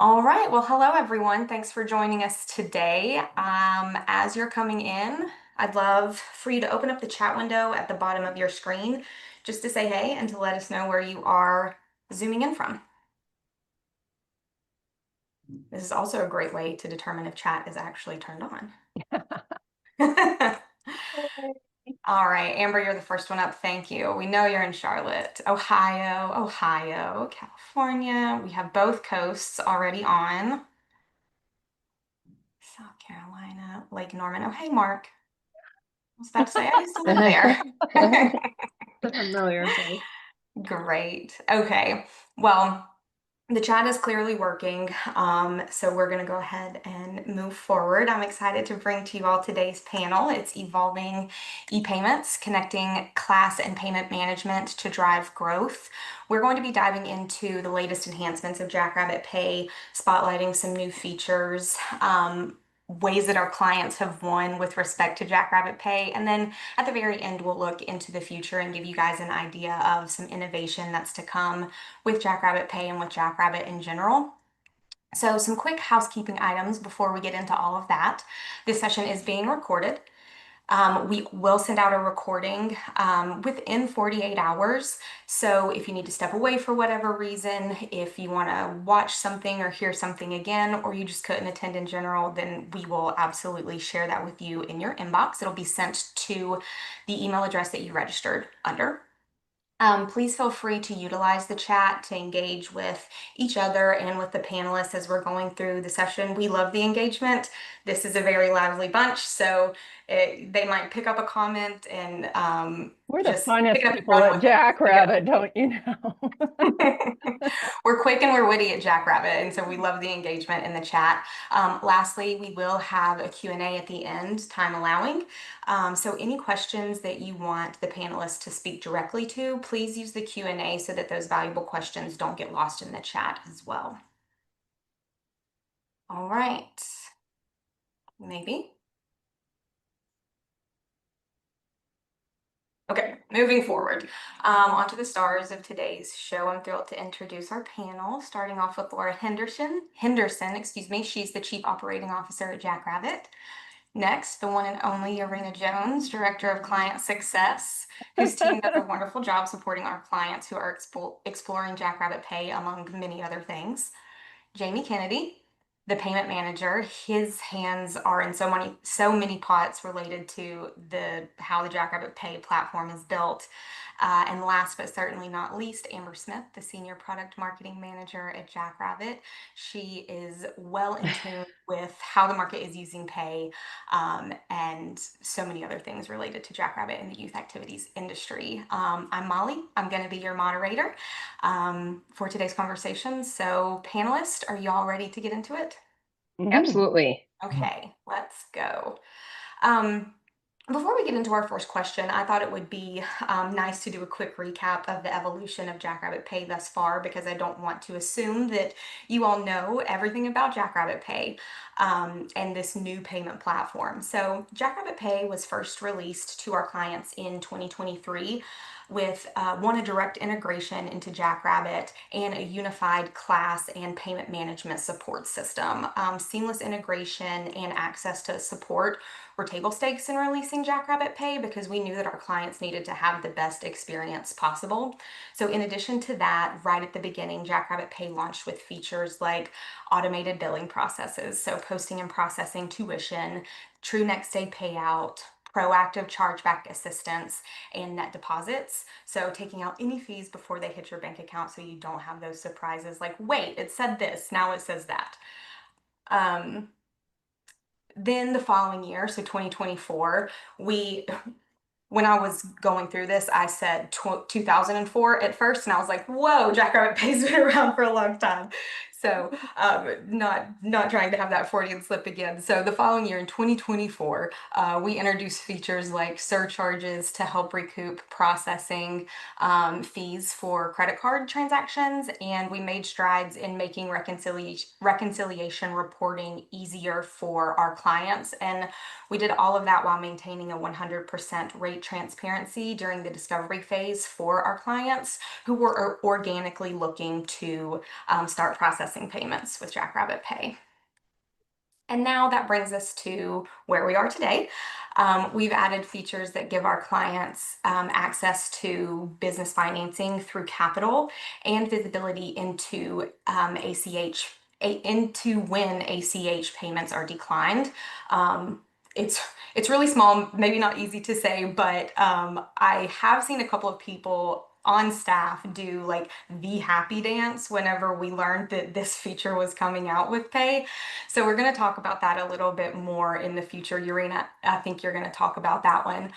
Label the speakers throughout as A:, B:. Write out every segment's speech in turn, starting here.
A: All right. Well, hello, everyone. Thanks for joining us today. As you're coming in, I'd love for you to open up the chat window at the bottom of your screen just to say hey and to let us know where you are zooming in from. This is also a great way to determine if chat is actually turned on. All right, Amber, you're the first one up. Thank you. We know you're in Charlotte, Ohio, California. We have both coasts already on. South Carolina, Lake Norman. Oh, hey, Mark. I was about to say, I used to live there.
B: Familiar face.
A: Great. Okay. Well, the chat is clearly working, so we're going to go ahead and move forward. I'm excited to bring to you all today's panel. It's Evolving ePayments, Connecting Class and Payment Management to Drive Growth. We're going to be diving into the latest enhancements of Jackrabbit Pay, spotlighting some new features, ways that our clients have won with respect to Jackrabbit Pay, and then at the very end, we'll look into the future and give you guys an idea of some innovation that's to come with Jackrabbit Pay and with Jackrabbit in general. So some quick housekeeping items before we get into all of that. This session is being recorded. We will send out a recording within 48 hours. So if you need to step away for whatever reason, if you want to watch something or hear something again, or you just couldn't attend in general, then we will absolutely share that with you in your inbox. It'll be sent to the email address that you registered under. Please feel free to utilize the chat to engage with each other and with the panelists as we're going through the session. We love the engagement. This is a very lively bunch, so they might pick up a comment and
B: We're the
A: just
B: funnest
A: pick it up and
B: people
A: run
B: at
A: with it.
B: Jackrabbit, don't you know?
A: We're quick and we're witty at Jackrabbit, and so we love the engagement in the chat. Lastly, we will have a Q&A at the end, time allowing. So any questions that you want the panelists to speak directly to, please use the Q&A so that those valuable questions don't get lost in the chat as well. All right. Maybe. Okay, moving forward. Onto the stars of today's show. I'm thrilled to introduce our panel, starting off with Laura Henderson, excuse me. She's the Chief Operating Officer at Jackrabbit. Next, the one and only Jorine Jones, Director of Client Success, whose team does a wonderful job supporting our clients who are exploring Jackrabbit Pay, among many other things. Jamey Kennedy, the payment manager. His hands are in so many pots related to how the Jackrabbit Pay platform is built. And last but certainly not least, Amber Smith, the senior product marketing manager at Jackrabbit. She is well in tune with how the market is using Pay, and so many other things related to Jackrabbit and the youth activities industry. I'm Molly. I'm going to be your moderator for today's conversation. So, panelists, are y'all ready to get into it?
B: Absolutely.
A: Okay, let's go. Um, Before we get into our first question, I thought it would be nice to do a quick recap of the evolution of Jackrabbit Pay thus far, because I don't want to assume that you all know everything about Jackrabbit Pay and this new payment platform. So Jackrabbit Pay was first released to our clients in 2023 with a direct integration into Jackrabbit and a unified class and payment management support system. Seamless integration and access to support were table stakes in releasing Jackrabbit Pay because we knew that our clients needed to have the best experience possible. So in addition to that, right at the beginning, Jackrabbit Pay launched with features like automated billing processes, so posting and processing tuition, true next day payout, proactive chargeback assistance, and net deposits. So taking out any fees before they hit your bank account so you don't have those surprises like, wait, it said this, now it says that. Then the following year, so 2024, when I was going through this, I said 2004 at first, and I was like, whoa, Jackrabbit Pay's been around for a long time. So not trying to have that Freudian slip again. So the following year in 2024, we introduced features like surcharges to help recoup processing fees for credit card transactions, and we made strides in making reconciliation reporting easier for our clients. And we did all of that while maintaining a 100% rate transparency during the discovery phase for our clients who were organically looking to start processing processing payments with Jackrabbit Pay. And now that brings us to where we are today. We've added features that give our clients access to business financing through capital and visibility into into when ACH payments are declined. Um, it's really small, maybe not easy to say, but I have seen a couple of people on staff do like the happy dance whenever we learned that this feature was coming out with Pay. So we're going to talk about that a little bit more in the future. Jorine, I think you're going to talk about that one.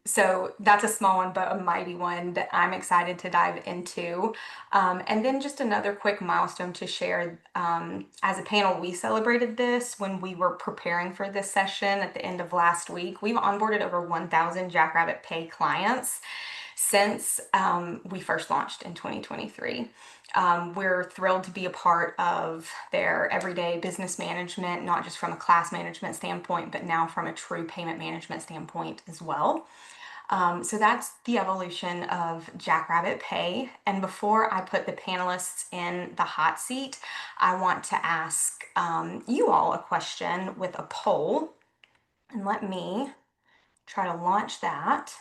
A: So that's a small one, but a mighty one that I'm excited to dive into. And then just another quick milestone to share. As a panel, we celebrated this when we were preparing for this session at the end of last week. We've onboarded over 1,000 Jackrabbit Pay clients since we first launched in 2023. We're thrilled to be a part of their everyday business management, not just from a class management standpoint, but now from a true payment management standpoint as well. So that's the evolution of Jackrabbit Pay. And before I put the panelists in the hot seat, I want to ask you all a question with a poll. And let me try to launch that.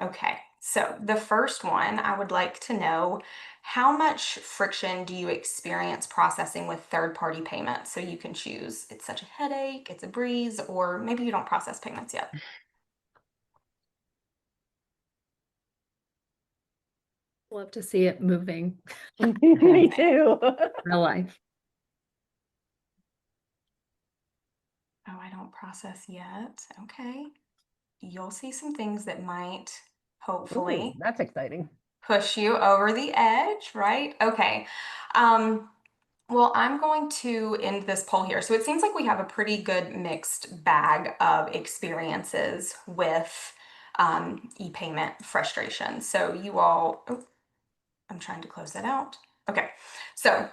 A: Okay, so the first one, I would like to know how much friction do you experience processing with third-party payments? So you can choose it's such a headache, it's a breeze, or maybe you don't process payments yet.
C: Love to see it moving
B: Me too.
C: real life.
A: Oh, I don't process yet. Okay. You'll see some things that might hopefully
B: Ooh, that's exciting.
A: push you over the edge, right? Okay. Well, I'm going to end this poll here. So it seems like we have a pretty good mixed bag of experiences with e-payment frustration. So you all, oh, I'm trying to close that out. Okay. So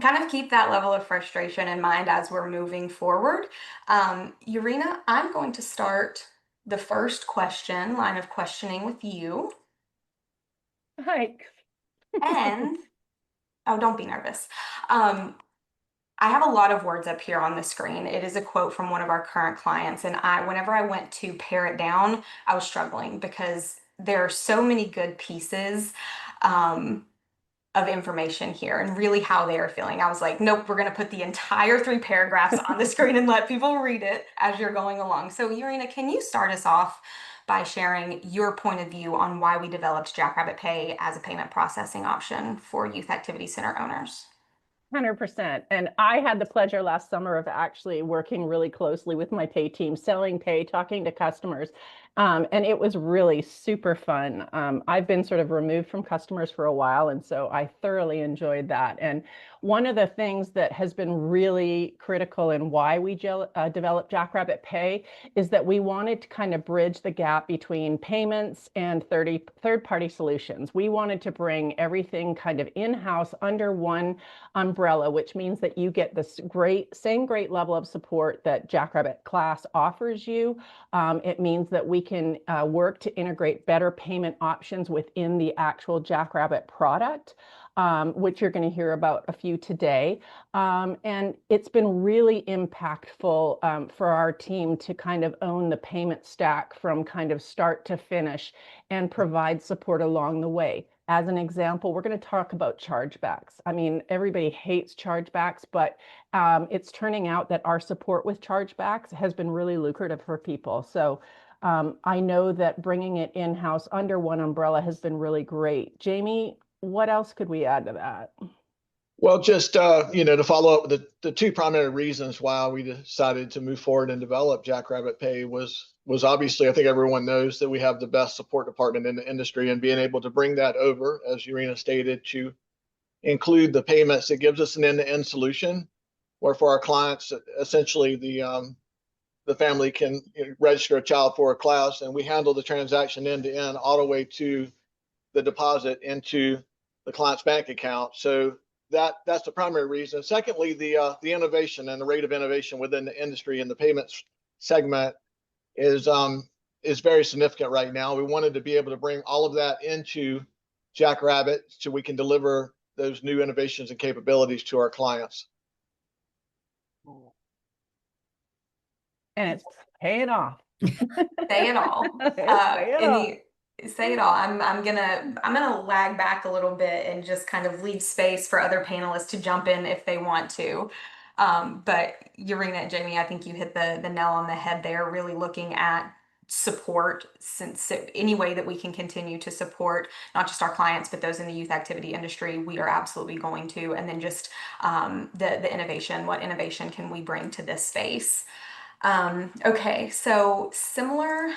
A: kind of keep that level of frustration in mind as we're moving forward. Jorine, I'm going to start the first line of questioning with you.
B: Hike.
A: And, oh, don't be nervous. I have a lot of words up here on the screen. It is a quote from one of our current clients. And whenever I went to pare it down, I was struggling because there are so many good pieces of information here and really how they are feeling. I was like, nope, we're going to put the entire 3 paragraphs on the screen and let people read it as you're going along. So Jorine, can you start us off by sharing your point of view on why we developed Jackrabbit Pay as a payment processing option for youth activity center owners?
B: 100%. And I had the pleasure last summer of actually working really closely with my Pay team, selling Pay, talking to customers. And it was really super fun. I've been sort of removed from customers for a while, and so I thoroughly enjoyed that. And one of the things that has been really critical in why we developed Jackrabbit Pay is that we wanted to kind of bridge the gap between payments and third-party solutions. We wanted to bring everything kind of in-house under one umbrella, which means that you get this same great level of support that Jackrabbit Class offers you. It means that we can work to integrate better payment options within the actual Jackrabbit product, which you're going to hear about a few today. And it's been really impactful for our team to kind of own the payment stack from kind of start to finish and provide support along the way. As an example, we're going to talk about chargebacks. I mean, everybody hates chargebacks, but it's turning out that our support with chargebacks has been really lucrative for people. So I know that bringing it in-house under one umbrella has been really great. Jamey, what else could we add to that?
D: Well, just to follow up with the 2 primary reasons why we decided to move forward and develop Jackrabbit Pay was obviously, I think everyone knows that we have the best support department in the industry, and being able to bring that over, as Jorine stated, to include the payments, it gives us an end-to-end solution where for our clients, essentially the family can register a child for a class, and we handle the transaction end to end all the way to the deposit into the client's bank account. So that's the primary reason. Secondly, the innovation and the rate of innovation within the industry and the payments segment is very significant right now. We wanted to be able to bring all of that into Jackrabbit so we can deliver those new innovations and capabilities to our clients.
B: And it's paying off.
A: Say it all.
B: Say it all.
A: Say it all. I'm gonna lag back a little bit and just kind of leave space for other panelists to jump in if they want to. But Jorine and Jamey, I think you hit the nail on the head there, really looking at support, since any way that we can continue to support not just our clients but those in the youth activity industry, we are absolutely going to. And then just the innovation, what innovation can we bring to this space? Okay, so similar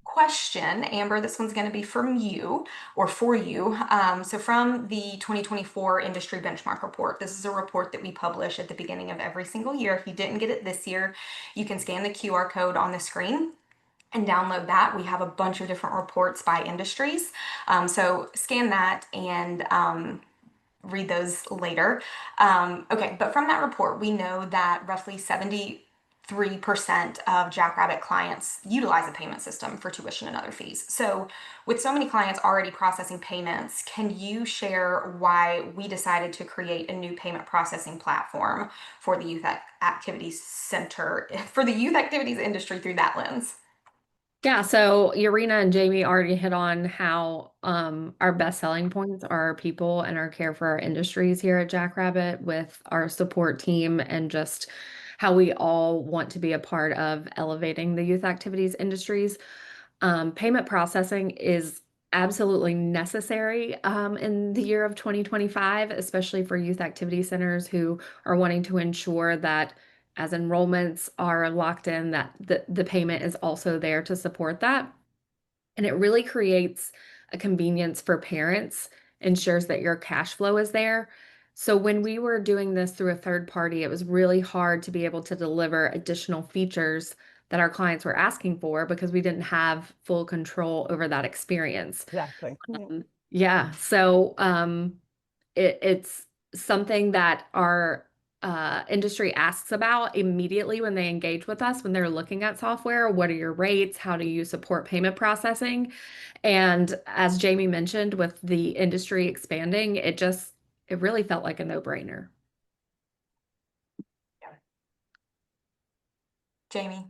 A: question, Amber, this one's going to be from you or for you. So from the 2024 Industry Benchmark Report, this is a report that we publish at the beginning of every single year. If you didn't get it this year, you can scan the QR code on the screen and download that. We have a bunch of different reports by industries. So scan that and read those later. Okay, but from that report, we know that roughly 73% of Jackrabbit clients utilize a payment system for tuition and other fees. So with so many clients already processing payments, can you share why we decided to create a new payment processing platform for the Youth Activities Center, for the youth activities industry through that lens?
C: Yeah, so Jorine and Jamey already hit on how our best selling points are our people and our care for our industries here at Jackrabbit, with our support team, and just how we all want to be a part of elevating the youth activities industries. Payment processing is absolutely necessary in the year of 2025, especially for youth activity centers who are wanting to ensure that as enrollments are locked in, that the payment is also there to support that. And it really creates a convenience for parents, ensures that your cash flow is there. So when we were doing this through a third party, it was really hard to be able to deliver additional features that our clients were asking for, because we didn't have full control over that experience.
B: Exactly.
C: Yeah. So it's something that our industry asks about immediately when they engage with us, when they're looking at software. What are your rates? How do you support payment processing? And as Jamey mentioned, with the industry expanding, it really felt like a no-brainer.
A: Jamey,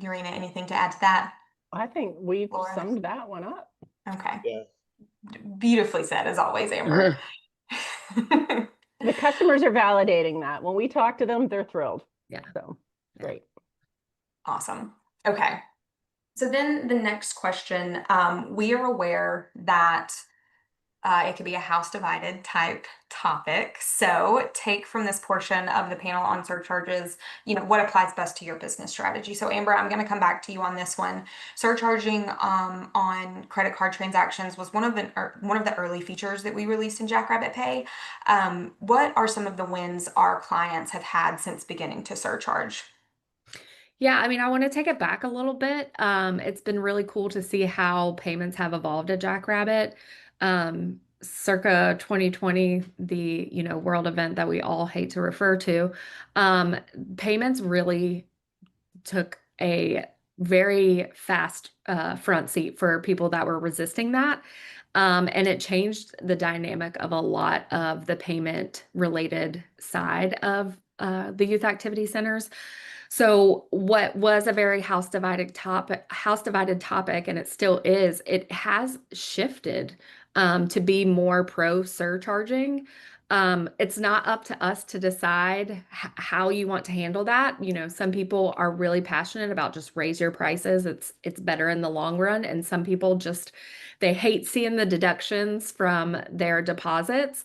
A: Jorine, anything to add to that?
B: I think we've
A: Laura?
B: summed that one up.
A: Okay.
D: Yeah.
A: Beautifully said, as always, Amber.
B: The customers are validating that. When we talk to them, they're thrilled.
C: Yeah.
B: So great.
A: Awesome. Okay. So then the next question, we are aware that it could be a house divided type topic. So take from this portion of the panel on surcharges, what applies best to your business strategy. So Amber, I'm going to come back to you on this one. Surcharging on credit card transactions was one of the early features that we released in Jackrabbit Pay. What are some of the wins our clients have had since beginning to surcharge?
C: Yeah, I mean, I want to take it back a little bit. It's been really cool to see how payments have evolved at Jackrabbit. Circa 2020, the world event that we all hate to refer to, payments really took a very fast front seat for people that were resisting that. And it changed the dynamic of a lot of the payment related side of the youth activity centers. So what was a very house divided topic, and it still is, it has shifted to be more pro surcharging. It's not up to us to decide how you want to handle that. Some people are really passionate about just raise your prices. It's better in the long run. And some people they hate seeing the deductions from their deposits.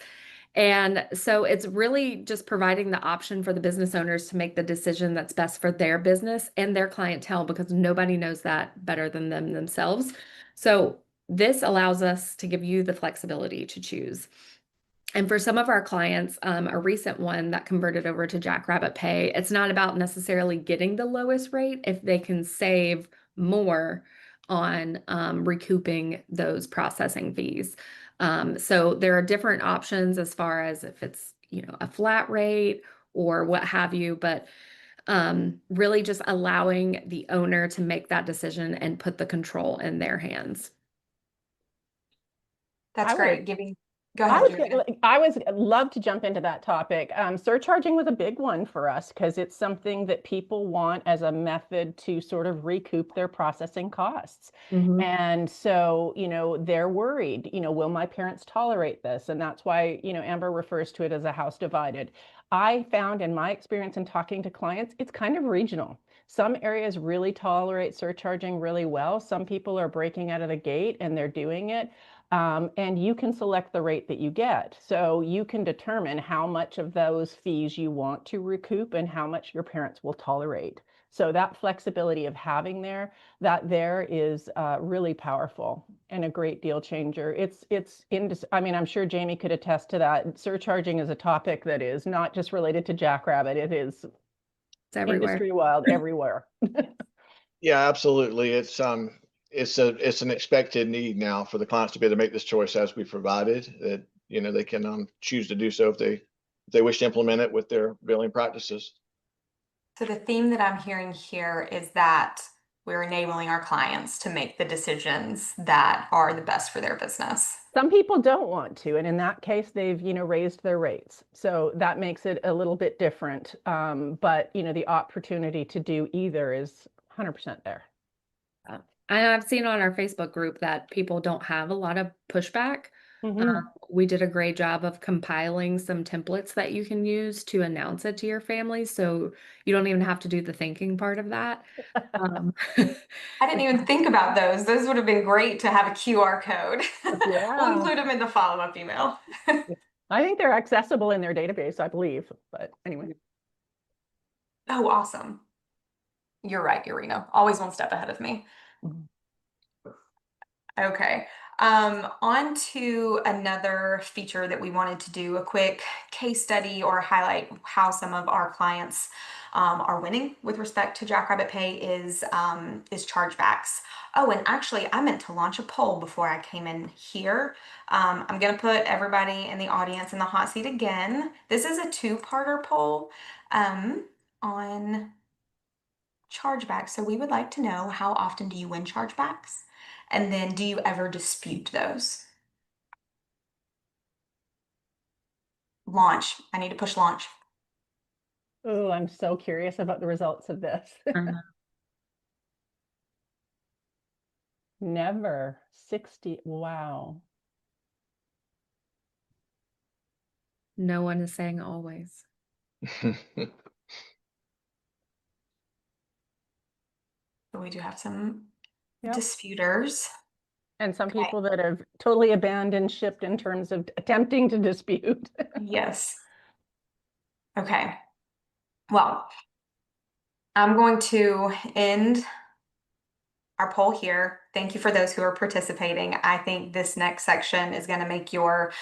C: And so it's really just providing the option for the business owners to make the decision that's best for their business and their clientele, because nobody knows that better than them themselves. So this allows us to give you the flexibility to choose. And for some of our clients, a recent one that converted over to Jackrabbit Pay, it's not about necessarily getting the lowest rate if they can save more on recouping those processing fees. So there are different options as far as if it's, a flat rate or what have you, but really just allowing the owner to make that decision and put the control in their hands.
A: That's great. Go ahead, Jorine.
B: I was love to jump into that topic. Surcharging was a big one for us because it's something that people want as a method to sort of recoup their processing costs.
C: Mhm.
B: And so, they're worried, will my parents tolerate this? And that's why, Amber refers to it as a house divided. I found in my experience in talking to clients, it's kind of regional. Some areas really tolerate surcharging really well. Some people are breaking out of the gate and they're doing it. And you can select the rate that you get. So you can determine how much of those fees you want to recoup and how much your parents will tolerate. So that flexibility of having there is really powerful and a great deal changer. I mean, I'm sure Jamey could attest to that. Surcharging is a topic that is not just related to Jackrabbit. It is
C: It's everywhere.
B: industry wild everywhere.
D: Yeah, absolutely. It's an expected need now for the clients to be able to make this choice as we provided that, they can choose to do so if they wish to implement it with their billing practices.
A: So the theme that I'm hearing here is that we're enabling our clients to make the decisions that are the best for their business.
B: Some people don't want to, and in that case, they've raised their rates, so that makes it a little bit different. But the opportunity to do either is 100% there.
C: And I've seen on our Facebook group that people don't have a lot of pushback. We did a great job of compiling some templates that you can use to announce it to your family, so you don't even have to do the thinking part of that.
A: I didn't even think about those. Those would have been great to have a QR code.
B: Yeah.
A: We'll include them in the follow-up email.
B: I think they're accessible in their database, I believe. But anyway.
A: Oh, awesome. You're right, Jorine. Always one step ahead of me. Okay. On to another feature that we wanted to do a quick case study or highlight how some of our clients are winning with respect to Jackrabbit Pay is chargebacks. Oh, and actually, I meant to launch a poll before I came in here. I'm going to put everybody in the audience in the hot seat again. This is a two-parter poll on chargebacks. So we would like to know, how often do you win chargebacks? And then do you ever dispute those? Launch. I need to push launch.
B: Oh, I'm so curious about the results of this. Never. 60. Wow.
C: No one is saying always.
A: So we do have some
B: Yep.
A: disputers.
B: And some people that have totally abandoned ship in terms of attempting to dispute.
A: Yes. Okay. Well, I'm going to end our poll here. Thank you for those who are participating. I think this next section is going to make your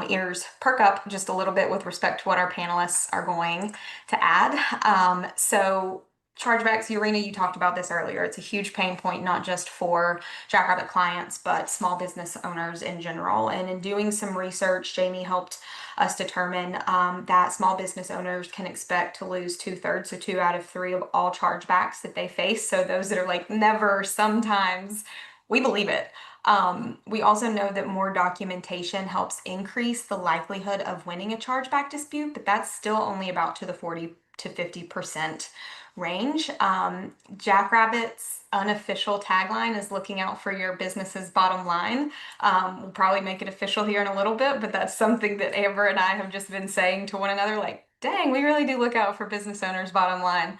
A: ears perk up just a little bit with respect to what our panelists are going to add. So chargebacks, Jorine, you talked about this earlier. It's a huge pain point, not just for Jackrabbit clients, but small business owners in general. And in doing some research, Jamey helped us determine that small business owners can expect to lose 2/3, so 2 out of 3 of all chargebacks that they face. So those that are like never, sometimes, we believe it. We also know that more documentation helps increase the likelihood of winning a chargeback dispute, but that's still only about to the 40 to 50% range. Jackrabbit's unofficial tagline is looking out for your business's bottom line. We'll probably make it official here in a little bit, but that's something that Amber and I have just been saying to one another, like, dang, we really do look out for business owners' bottom line.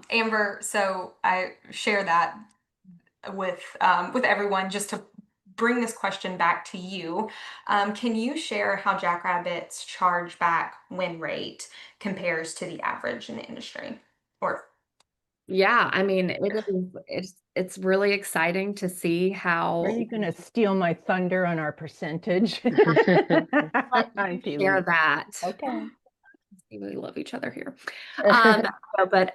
A: Amber, so I share that with everyone just to bring this question back to you. Can you share how Jackrabbit's chargeback win rate compares to the average in the industry? Or
C: Yeah, I mean, it's really exciting to see how.
B: Are you going to steal my thunder on our percentage? I'm teasing.
C: Share that.
B: Okay.
C: We love each other here. But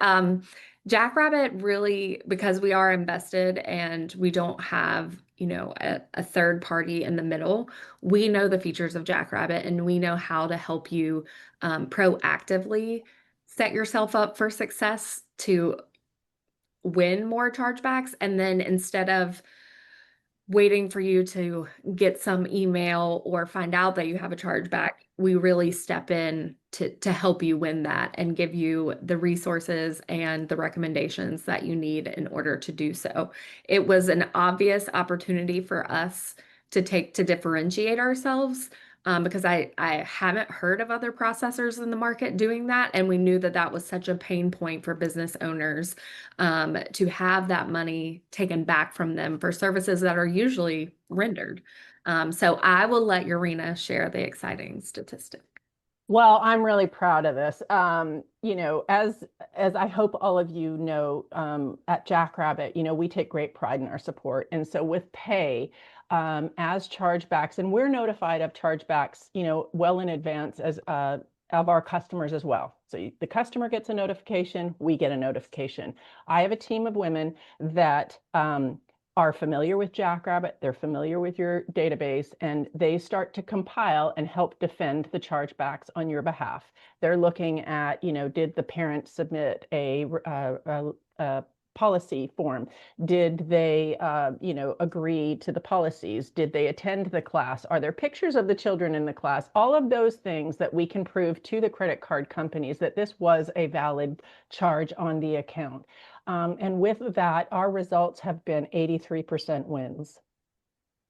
C: Jackrabbit really, because we are invested and we don't have, a third party in the middle, we know the features of Jackrabbit and we know how to help you proactively set yourself up for success to win more chargebacks. And then instead of waiting for you to get some email or find out that you have a chargeback. We really step in to help you win that and give you the resources and the recommendations that you need in order to do so. It was an obvious opportunity for us to take to differentiate ourselves, because I haven't heard of other processors in the market doing that. And we knew that that was such a pain point for business owners, to have that money taken back from them for services that are usually rendered. So I will let Jorine share the exciting statistic.
B: Well, I'm really proud of this. As I hope all of you know, at Jackrabbit, we take great pride in our support. And so with Pay, as chargebacks, and we're notified of chargebacks, well in advance as of our customers as well. So the customer gets a notification, we get a notification. I have a team of women that are familiar with Jackrabbit, they're familiar with your database, and they start to compile and help defend the chargebacks on your behalf. They're looking at, did the parent submit a policy form? Did they, agree to the policies? Did they attend the class? Are there pictures of the children in the class? All of those things that we can prove to the credit card companies that this was a valid charge on the account. And with that, our results have been 83% wins.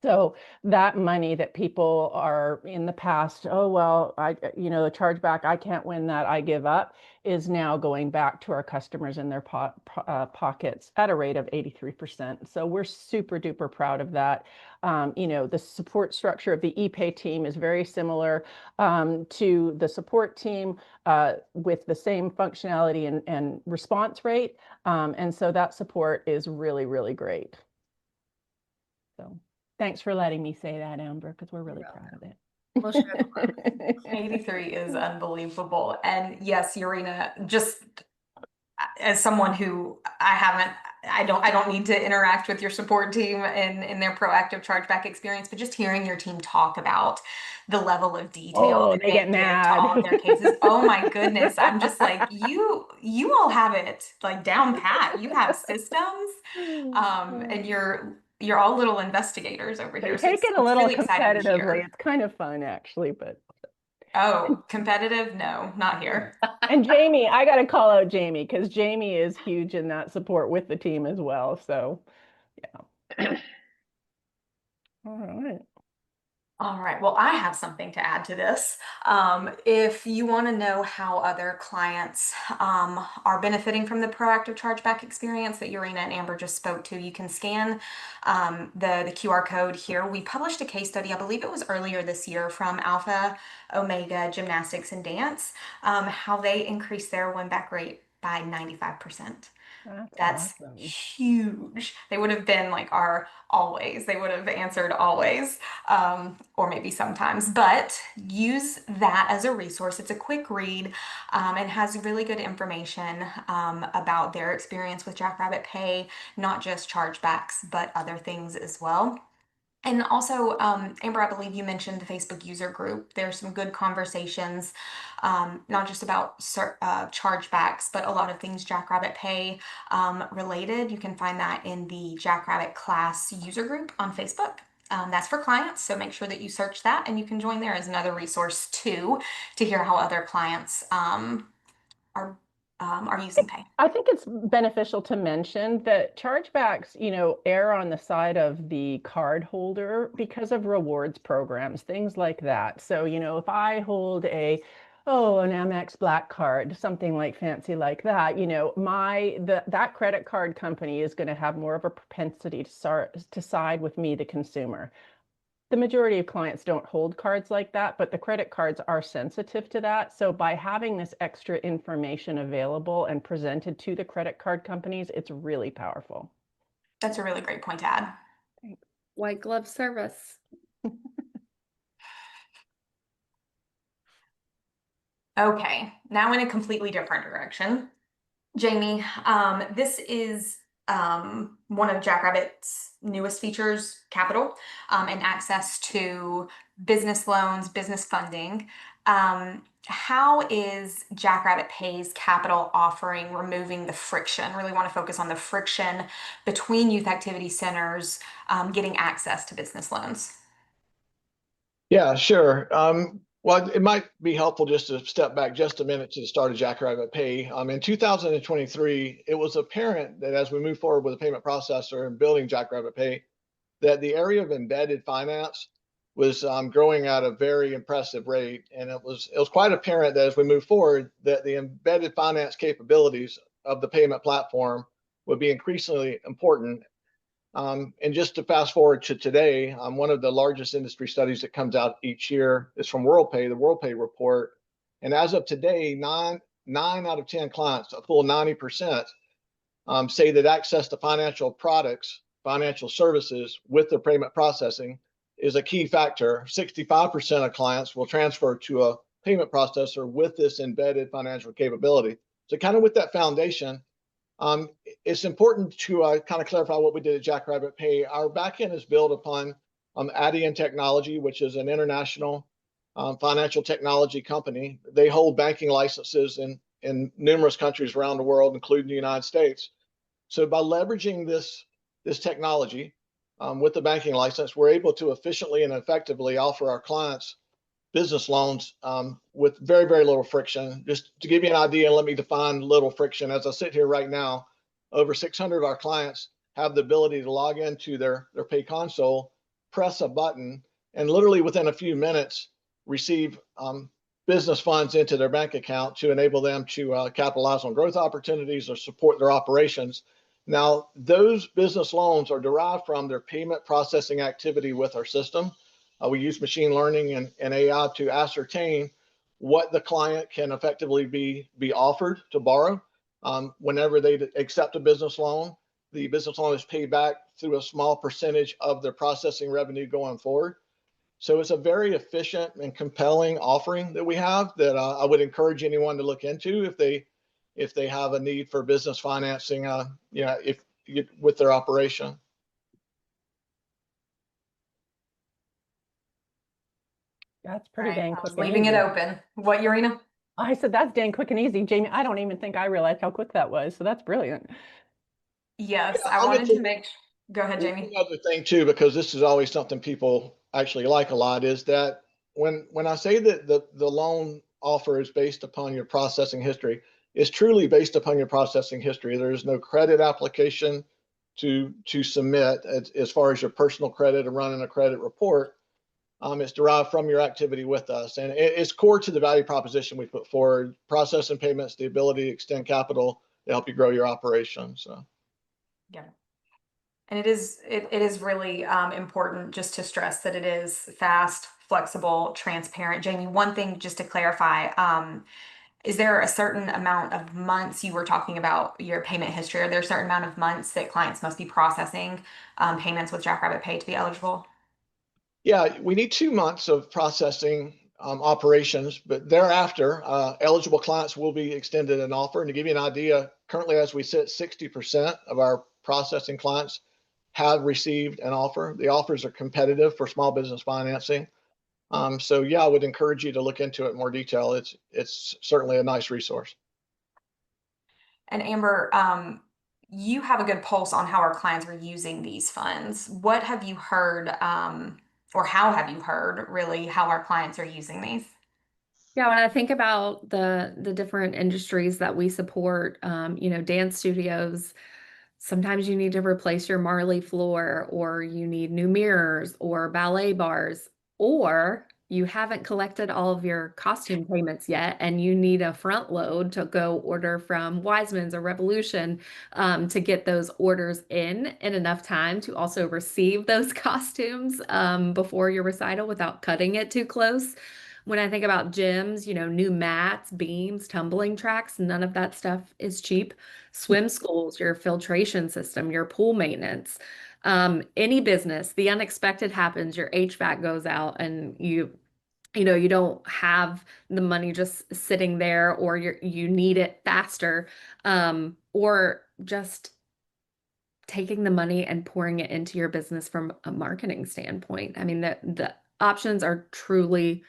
B: So that money that people are in the past, oh, well, the chargeback, I can't win that, I give up, is now going back to our customers in their pockets at a rate of 83%. So we're super duper proud of that. The support structure of the ePay team is very similar to the support team with the same functionality and response rate. And so that support is really, really great. So. Thanks for letting me say that, Amber, because we're really proud of it.
C: We'll share the love.
A: 83 is unbelievable. And yes, Jorine, just as someone who I don't need to interact with your support team in their proactive chargeback experience, but just hearing your team talk about the level of detail that
B: they get mad
A: to all of their cases. Oh my goodness. I'm just like, you all have it like down pat. You have systems. And you're all little investigators over here.
B: They take it a little competitively. It's kind of fun, actually, but.
A: Oh, competitive? No, not here.
B: And Jamey, I got to call out Jamey because Jamey is huge in that support with the team as well. So, yeah. All right.
A: All right. Well, I have something to add to this. If you want to know how other clients are benefiting from the proactive chargeback experience that Jorine and Amber just spoke to, you can scan the QR code here. We published a case study, I believe it was earlier this year, from Alpha Omega Gymnastics and Dance, how they increased their win-back rate by 95%. That's awesome. Huge. They would have been like our always. They would have answered always, or maybe sometimes, but use that as a resource. It's a quick read and has really good information about their experience with Jackrabbit Pay, not just chargebacks, but other things as well. And also, Amber, I believe you mentioned the Facebook user group. There's some good conversations, not just about chargebacks, but a lot of things Jackrabbit Pay related. You can find that in the Jackrabbit class user group on Facebook. That's for clients, so make sure that you search that, and you can join there as another resource too, to hear how other clients are using Pay.
B: I think it's beneficial to mention that chargebacks, err on the side of the card holder because of rewards programs, things like that. So, if I hold an Amex Black card, something like fancy like that, that credit card company is going to have more of a propensity to side with me, the consumer. The majority of clients don't hold cards like that, but the credit cards are sensitive to that. So by having this extra information available and presented to the credit card companies, it's really powerful.
A: That's a really great point to add.
C: Thanks. White glove service.
A: Okay, now in a completely different direction. Jamey, this is one of Jackrabbit's newest features, Capital, and access to business loans, business funding. How is Jackrabbit Pay's capital offering removing the friction? Really want to focus on the friction between youth activity centers getting access to business loans.
D: Yeah, sure. Well, it might be helpful just to step back just a minute to the start of Jackrabbit Pay. In 2023, it was apparent that as we move forward with a payment processor and building Jackrabbit Pay, that the area of embedded finance was growing at a very impressive rate, and it was quite apparent that as we move forward, that the embedded finance capabilities of the payment platform would be increasingly important. And just to fast forward to today, one of the largest industry studies that comes out each year is from WorldPay, the WorldPay report. And as of today, nine out of 10 clients, a full 90%, say that access to financial products, financial services with their payment processing is a key factor. 65% of clients will transfer to a payment processor with this embedded financial capability. So kind of with that foundation, it's important to kind of clarify what we did at Jackrabbit Pay. Our backend is built upon Adyen Technology, which is an international financial technology company. They hold banking licenses in numerous countries around the world, including the United States. So by leveraging this technology with the banking license, we're able to efficiently and effectively offer our clients business loans with very, very little friction. Just to give you an idea, and let me define little friction. As I sit here right now, over 600 of our clients have the ability to log into their pay console, press a button, and literally within a few minutes receive business funds into their bank account to enable them to capitalize on growth opportunities or support their operations. Now, those business loans are derived from their payment processing activity with our system. We use machine learning and AI to ascertain what the client can effectively be offered to borrow. Whenever they accept a business loan, the business loan is paid back through a small percentage of their processing revenue going forward. So it's a very efficient and compelling offering that we have that I would encourage anyone to look into if they have a need for business financing, with their operation.
B: That's pretty
A: Right.
B: dang
A: I
B: quick
A: was
B: and
A: leaving it
B: easy.
A: open. What, Jorine?
B: I said that's dang quick and easy. Jamey, I don't even think I realized how quick that was. So that's brilliant.
A: Yes,
D: Yeah,
A: I
D: I'll
A: wanted
D: mention
A: to make. Go ahead,
D: one
A: Jamie.
D: other thing too, because this is always something people actually like a lot, is that when I say that the loan offer is based upon your processing history, it's truly based upon your processing history. There is no credit application to submit as far as your personal credit and running a credit report. It's derived from your activity with us, and it's core to the value proposition we put forward: processing payments, the ability to extend capital to help you grow your operation. So.
A: Yeah. And it is really important just to stress that it is fast, flexible, transparent. Jamie, one thing just to clarify, is there a certain amount of months you were talking about your payment history? Are there a certain amount of months that clients must be processing payments with Jackrabbit Pay to be eligible?
D: Yeah, we need 2 months of processing operations, but thereafter, eligible clients will be extended an offer. And to give you an idea, currently as we sit, 60% of our processing clients have received an offer. The offers are competitive for small business financing. So yeah, I would encourage you to look into it in more detail. It's certainly a nice resource.
A: And Amber, you have a good pulse on how our clients are using these funds. What have you heard, or how have you heard really how our clients are using these?
C: Yeah, when I think about the different industries that we support, dance studios, sometimes you need to replace your Marley floor, or you need new mirrors or ballet bars, or you haven't collected all of your costume payments yet and you need a front load to go order from Wiseman's or Revolution to get those orders in enough time to also receive those costumes before your recital without cutting it too close. When I think about gyms, new mats, beams, tumbling tracks, none of that stuff is cheap. Swim schools, your filtration system, your pool maintenance, any business, the unexpected happens, your HVAC goes out and you don't have the money just sitting there, or you need it faster, or just taking the money and pouring it into your business from a marketing standpoint. I mean, the options are truly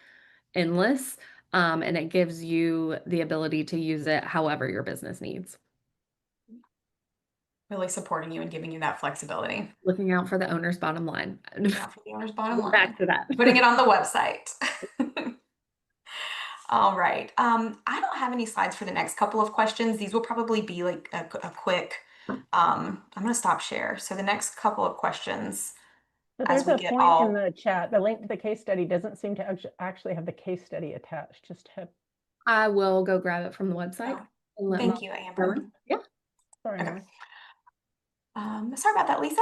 C: endless. and it gives you the ability to use it however your business needs.
A: Really supporting you and giving you that flexibility.
C: Looking out for the owner's bottom line.
A: Yeah, for the owner's bottom line.
C: Back to that.
A: Putting it on the website. All right. I don't have any slides for the next couple of questions. These will probably be like a quick, I'm going to stop share. So the next couple of questions,
B: But
A: as
B: there's
A: we
B: a
A: get
B: point in
A: all,
B: the chat. The link to the case study doesn't seem to actually have the case study attached. Just have,
C: I will go grab it from the website.
A: oh,
C: And let
A: thank
C: Molly
A: you,
C: know.
A: Amber.
C: Yeah.
B: sorry,
A: Okay.
B: Molly.
A: Sorry about that, Lisa.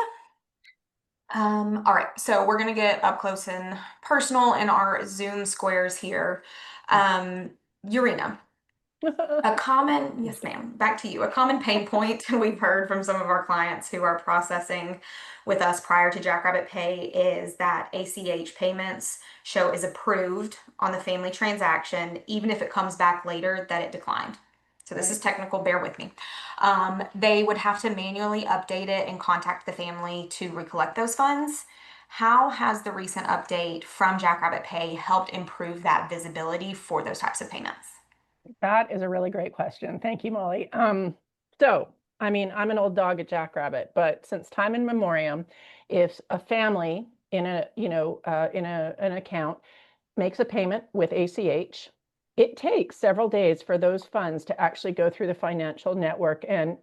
A: All right, so we're gonna get up close and personal in our Zoom squares here. Urena, a common, yes, ma'am, back to you. A common pain point we've heard from some of our clients who are processing with us prior to Jackrabbit Pay is that ACH payments show is approved on the family transaction, even if it comes back later that it declined. So this is technical, bear with me. They would have to manually update it and contact the family to recollect those funds. How has the recent update from Jackrabbit Pay helped improve that visibility for those types of payments?
B: That is a really great question. Thank you, Molly. So, I mean, I'm an old dog at Jackrabbit, but since time in memoriam, if a family in a, an account makes a payment with ACH, it takes several days for those funds to actually go through the financial network and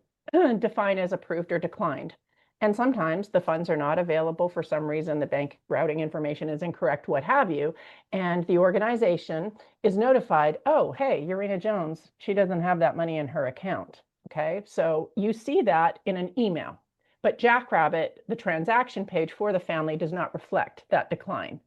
B: define as approved or declined. And sometimes the funds are not available for some reason, the bank routing information is incorrect, what have you. And the organization is notified, oh, hey, Urena Jones, she doesn't have that money in her account. Okay, so you see that in an email. But Jackrabbit, the transaction page for the family, does not reflect that decline.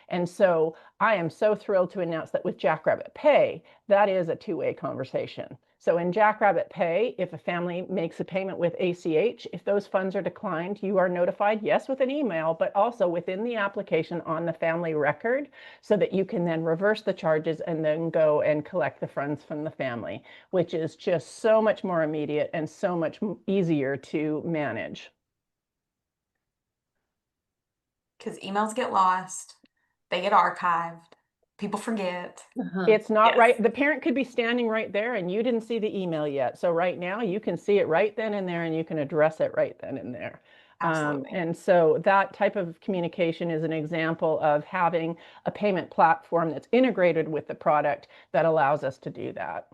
B: And so I am so thrilled to announce that with Jackrabbit Pay, that is a two-way conversation. So in Jackrabbit Pay, if a family makes a payment with ACH, if those funds are declined, you are notified, yes, with an email, but also within the application on the family record, so that you can then reverse the charges and then go and collect the funds from the family, which is just so much more immediate and so much easier to manage.
A: Because emails get lost, they get archived, people forget.
B: It's not
A: Yes.
B: right. The parent could be standing right there and you didn't see the email yet. So right now you can see it right then and there and you can address it right then and there.
A: Absolutely.
B: And so that type of communication is an example of having a payment platform that's integrated with the product that allows us to do that.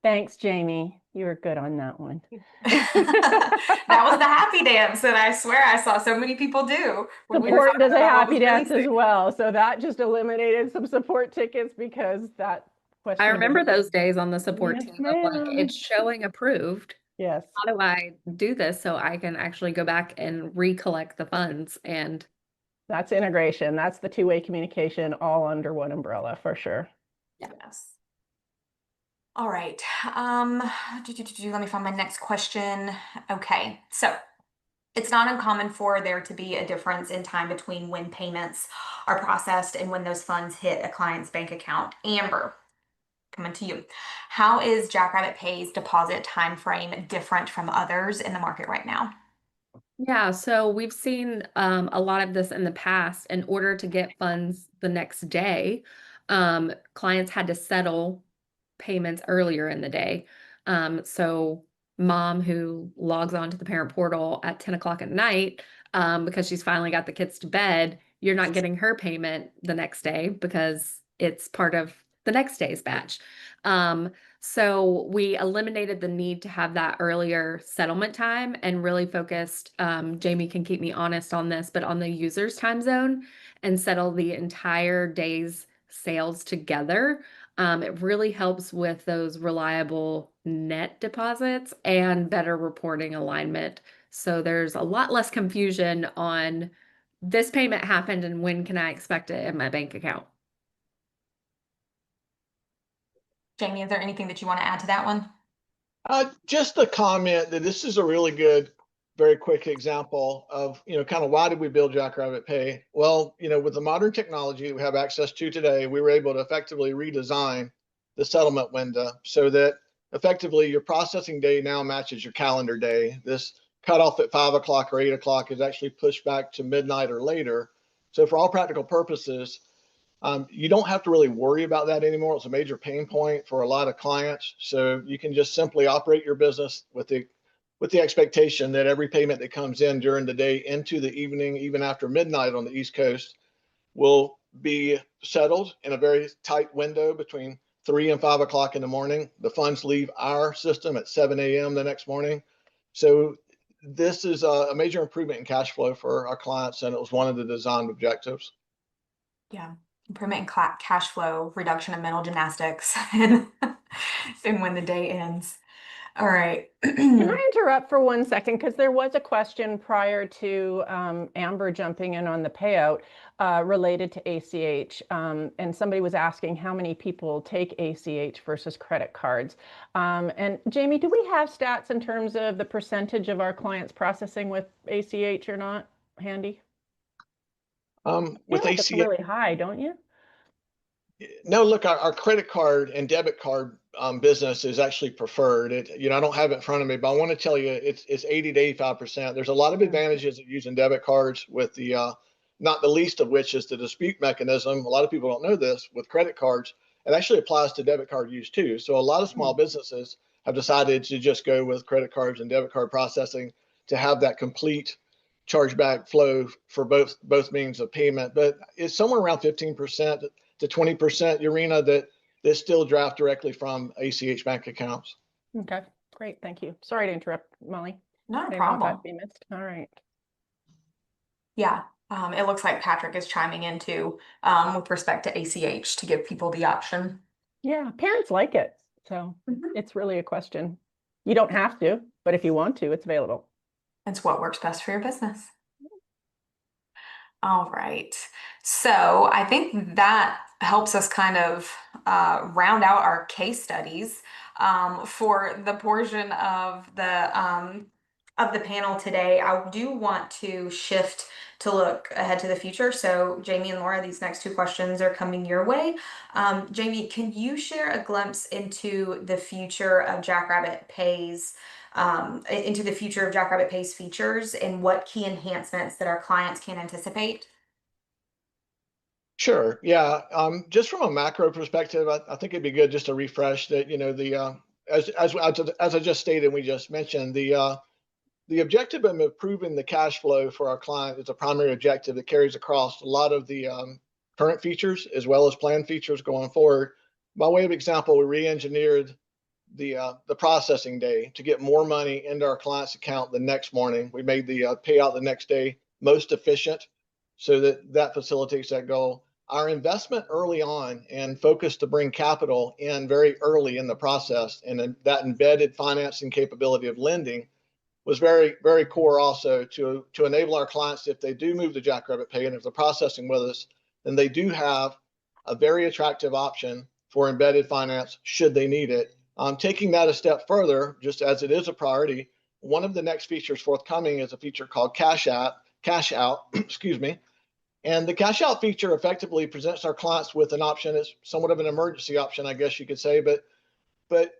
B: Thanks, Jamey. You were good on that one.
A: That was the happy dance that I swear I saw so many people do.
B: Support does a happy dance as
A: well.
B: well. So that just eliminated some support tickets because that question.
C: I remember those days on the support
B: Yes,
C: team of like,
B: ma'am.
C: it's showing approved.
B: Yes.
C: How do I do this so I can actually go back and recollect the funds? And
B: That's integration. That's the two-way communication all under one umbrella for sure.
A: Yes. All right. Let me find my next question. Okay. So it's not uncommon for there to be a difference in time between when payments are processed and when those funds hit a client's bank account. Amber, coming to you. How is Jackrabbit Pay's deposit time frame different from others in the market right now?
C: yeah, so we've seen a lot of this in the past. In order to get funds the next day, clients had to settle payments earlier in the day. So mom who logs on to the parent portal at 10 o'clock at night, because she's finally got the kids to bed, you're not getting her payment the next day because it's part of the next day's batch. So we eliminated the need to have that earlier settlement time and really focused, Jamey can keep me honest on this, but on the user's time zone and settle the entire day's sales together. It really helps with those reliable net deposits and better reporting alignment. So there's a lot less confusion on this payment happened and when can I expect it in my bank account?
A: Jamey, is there anything that you want to add to that one?
D: Just the comment that this is a really good, very quick example of, kind of why did we build Jackrabbit Pay? Well, with the modern technology we have access to today, we were able to effectively redesign the settlement window so that effectively your processing day now matches your calendar day. This cutoff at 5 o'clock or 8 o'clock is actually pushed back to midnight or later. So for all practical purposes, You don't have to really worry about that anymore. It's a major pain point for a lot of clients. So you can just simply operate your business with the expectation that every payment that comes in during the day into the evening, even after midnight on the East Coast, will be settled in a very tight window between 3 and 5 o'clock in the morning. The funds leave our system at 7 a.m. the next morning. So this is a major improvement in cash flow for our clients, and it was one of the design objectives.
A: Yeah. Improvement in cash flow, reduction in mental gymnastics, and when the day ends. All right.
B: Can I interrupt for 1 second? Because there was a question prior to Amber jumping in on the payout related to ACH. And somebody was asking how many people take ACH versus credit cards. And Jamey, do we have stats in terms of the percentage of our clients processing with ACH or not handy?
D: With
B: like
D: ACH,
B: it's really high, don't you?
D: no, look, our credit card and debit card business is actually preferred. I don't have it in front of me, but I want to tell you it's 80 to 85%. There's a lot of advantages of using debit cards with not the least of which is the dispute mechanism. A lot of people don't know this with credit cards. It actually applies to debit card use too. So a lot of small businesses have decided to just go with credit cards and debit card processing to have that complete chargeback flow for both means of payment. But it's somewhere around 15% to 20%, Jorine, that still draft directly from ACH bank accounts.
B: Okay, great. Thank you. Sorry to interrupt, Molly.
A: Not a
B: I didn't know
A: problem.
B: if we missed. All right.
A: Yeah. It looks like Patrick is chiming in too, with respect to ACH to give people the option.
B: Yeah, parents like it. So
A: Mhm.
B: it's really a question. You don't have to, but if you want to, it's available.
A: It's what works best for your business. All right. So I think that helps us kind of round out our case studies for the portion of the panel today. I do want to shift to look ahead to the future. So Jamey and Laura, these next two questions are coming your way. Jamey, can you share a glimpse into the future of Jackrabbit Pay's features and what key enhancements that our clients can anticipate?
D: Sure. Yeah. Just from a macro perspective, I think it'd be good just to refresh that, as I just stated, we just mentioned the objective of improving the cash flow for our client is a primary objective that carries across a lot of the current features as well as planned features going forward. By way of example, we re-engineered the processing day to get more money into our client's account the next morning. We made the payout the next day most efficient so that facilitates that goal. Our investment early on and focus to bring capital in very early in the process and that embedded financing capability of lending was very, very core also to enable our clients, if they do move to Jackrabbit Pay and if they're processing with us, then they do have a very attractive option for embedded finance should they need it. Taking that a step further, just as it is a priority, one of the next features forthcoming is a feature called cash out, excuse me. And the cash out feature effectively presents our clients with an option. It's somewhat of an emergency option, I guess you could say, but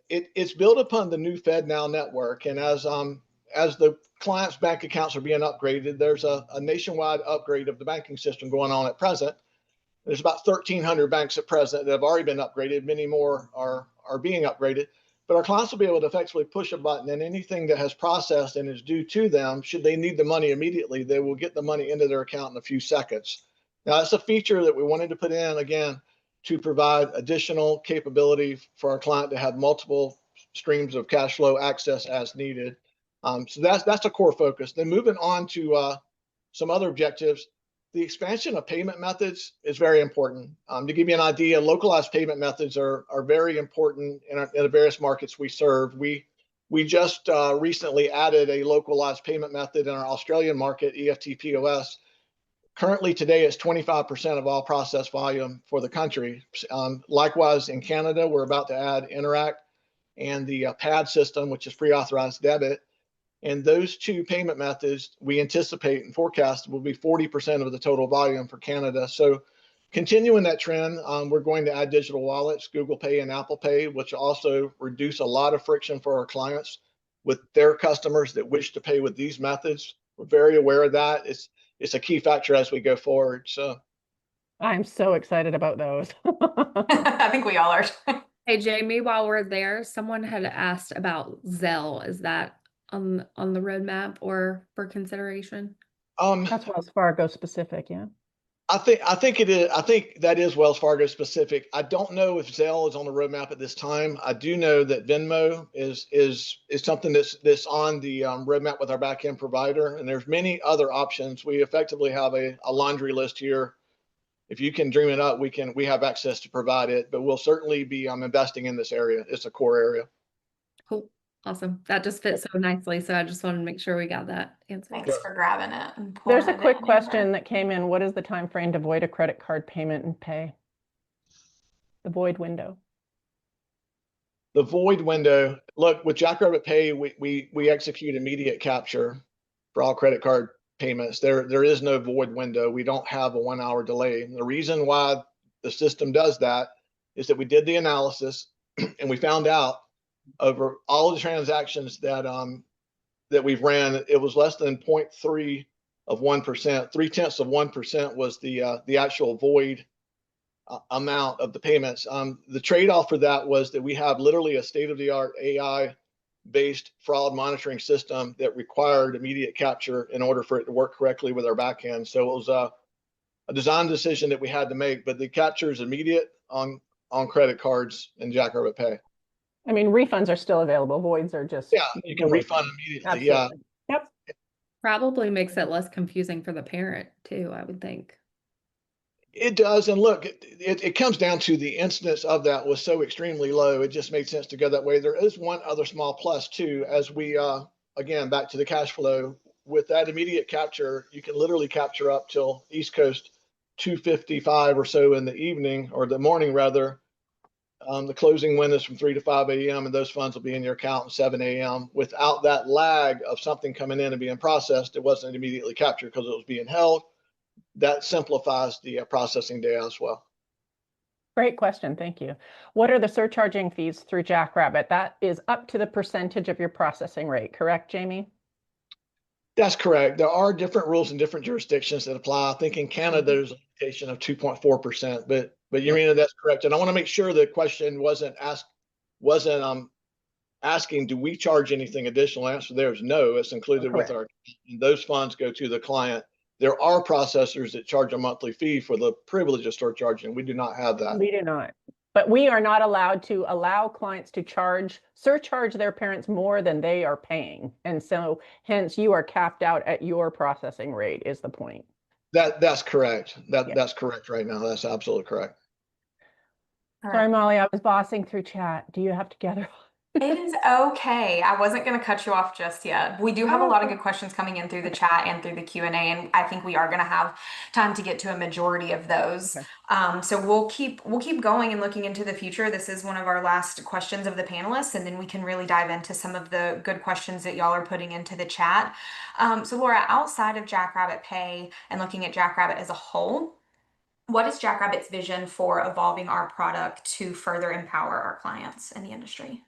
D: it's built upon the new FedNow network. And as the clients' bank accounts are being upgraded, there's a nationwide upgrade of the banking system going on at present. There's about 1,300 banks at present that have already been upgraded. Many more are being upgraded. But our clients will be able to effectively push a button, and anything that has processed and is due to them, should they need the money immediately, they will get the money into their account in a few seconds. Now, that's a feature that we wanted to put in, again, to provide additional capability for our client to have multiple streams of cash flow access as needed. So that's a core focus. Then moving on to some other objectives, the expansion of payment methods is very important. To give you an idea, localized payment methods are very important in the various markets we serve. We just recently added a localized payment method in our Australian market, EFT POS. Currently today it's 25% of all process volume for the country. Likewise in Canada, we're about to add Interact and the PAD system, which is pre-authorized debit. And those two payment methods we anticipate and forecast will be 40% of the total volume for Canada. So continuing that trend, we're going to add digital wallets, Google Pay and Apple Pay, which also reduce a lot of friction for our clients with their customers that wish to pay with these methods. We're very aware of that. It's a key factor as we go forward. So
B: I'm so excited about those.
A: I think we all are.
C: Hey, Jamie, while we're there, someone had asked about Zelle. Is that on the roadmap or for consideration?
B: That's Wells Fargo specific, yeah.
D: I think it is. I think that is Wells Fargo specific. I don't know if Zelle is on the roadmap at this time. I do know that Venmo is something that's on the roadmap with our backend provider, and there's many other options. We effectively have a laundry list here. If you can dream it up, we have access to provide it, but we'll certainly be investing in this area. It's a core area.
C: Cool. Awesome. That just fits so nicely. So I just wanted to make sure we got that answered.
A: Thanks for grabbing it and pulling
B: There's a
A: it
B: quick
A: in
B: question
A: here.
B: that came in. What is the time frame to void a credit card payment and pay? The void window.
D: The void window. Look, with Jackrabbit Pay, we execute immediate capture for all credit card payments. There is no void window. We don't have a 1 hour delay. And the reason why the system does that is that we did the analysis and we found out over all of the transactions that we've ran, it was less than 0.3 of 1%. 0.3% was the actual void amount of the payments. The trade-off for that was that we have literally a state-of-the-art AI-based fraud monitoring system that required immediate capture in order for it to work correctly with our backend. So it was a design decision that we had to make, but the capture is immediate on credit cards and Jackrabbit Pay.
B: I mean, refunds are still available. Voids are just.
D: Yeah, you can refund immediately.
B: Absolutely.
D: Yeah.
B: Yep.
C: Probably makes it less confusing for the parent too, I would think.
D: It does. And look, it comes down to the incidence of that was so extremely low. It just made sense to go that way. There is one other small plus too, as we, again, back to the cash flow. With that immediate capture, you can literally capture up till East Coast 2:55 or so in the evening, or the morning rather. The closing window is from 3 to 5 a.m. and those funds will be in your account at 7 a.m. Without that lag of something coming in and being processed, it wasn't immediately captured because it was being held. That simplifies the processing day as well.
B: Great question. Thank you. What are the surcharging fees through Jackrabbit? That is up to the percentage of your processing rate, correct, Jamey?
D: That's correct. There are different rules in different jurisdictions that apply. I think in Canada, there's a limitation of 2.4%, but Jorine, that's correct. And I want to make sure the question wasn't asking, do we charge anything additional? The answer there is no. It's included with our, and those funds go to the client. There are processors that charge a monthly fee for the privilege of surcharging. We do not have that.
B: We do not. But we are not allowed to allow clients to surcharge their parents more than they are paying. And so hence you are capped out at your processing rate is the point.
D: That's correct. That's correct right now. That's absolutely correct.
B: Sorry, Molly, I was bossing through chat. Do you have to gather?
A: It is okay. I wasn't going to cut you off just yet. We do have a lot of good questions coming in through the chat and through the Q&A, and I think we are going to have time to get to a majority of those.
B: Okay.
A: So we'll keep going and looking into the future. This is one of our last questions of the panelists, and then we can really dive into some of the good questions that y'all are putting into the chat. So Laura, outside of Jackrabbit Pay and looking at Jackrabbit as a whole, what is Jackrabbit's vision for evolving our product to further empower our clients in the industry?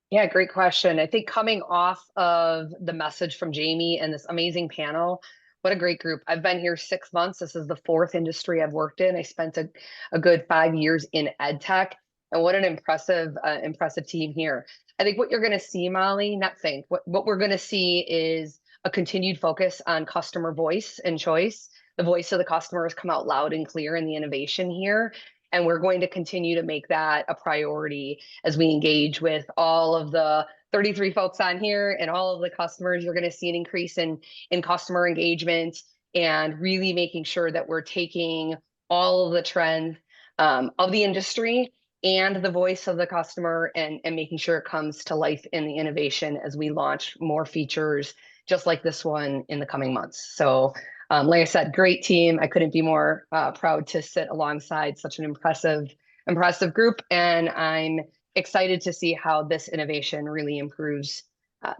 E: Yeah, great question. I think coming off of the message from Jamey and this amazing panel, what a great group. I've been here 6 months. This is the 4th industry I've worked in. I spent a good 5 years in ed tech, and what an impressive team here. I think what you're going to see, Molly, what we're going to see is a continued focus on customer voice and choice. The voice of the customers come out loud and clear in the innovation here. And we're going to continue to make that a priority as we engage with all of the 33 folks on here and all of the customers. You're going to see an increase in customer engagement and really making sure that we're taking all of the trends of the industry and the voice of the customer and making sure it comes to life in the innovation as we launch more features just like this one in the coming months. So like I said, great team. I couldn't be more proud to sit alongside such an impressive group. And I'm excited to see how this innovation really improves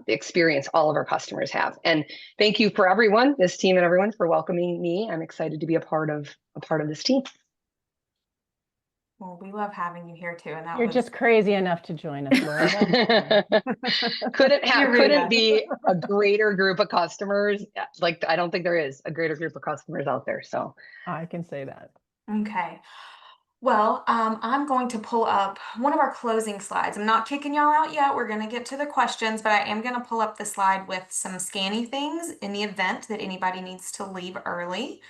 E: the experience all of our customers have. And thank you for everyone, this team and everyone for welcoming me. I'm excited to be a part of this team.
A: Well, we love having you here too. And
B: You're just crazy enough to join us, Laura.
E: couldn't be a greater group of customers. Like, I don't think there is a greater group of customers out there. So
B: I can say that.
A: Okay. Well, I'm going to pull up one of our closing slides. I'm not kicking y'all out yet. We're going to get to the questions, but I am going to pull up the slide with some scanny things in the event that anybody needs to leave early.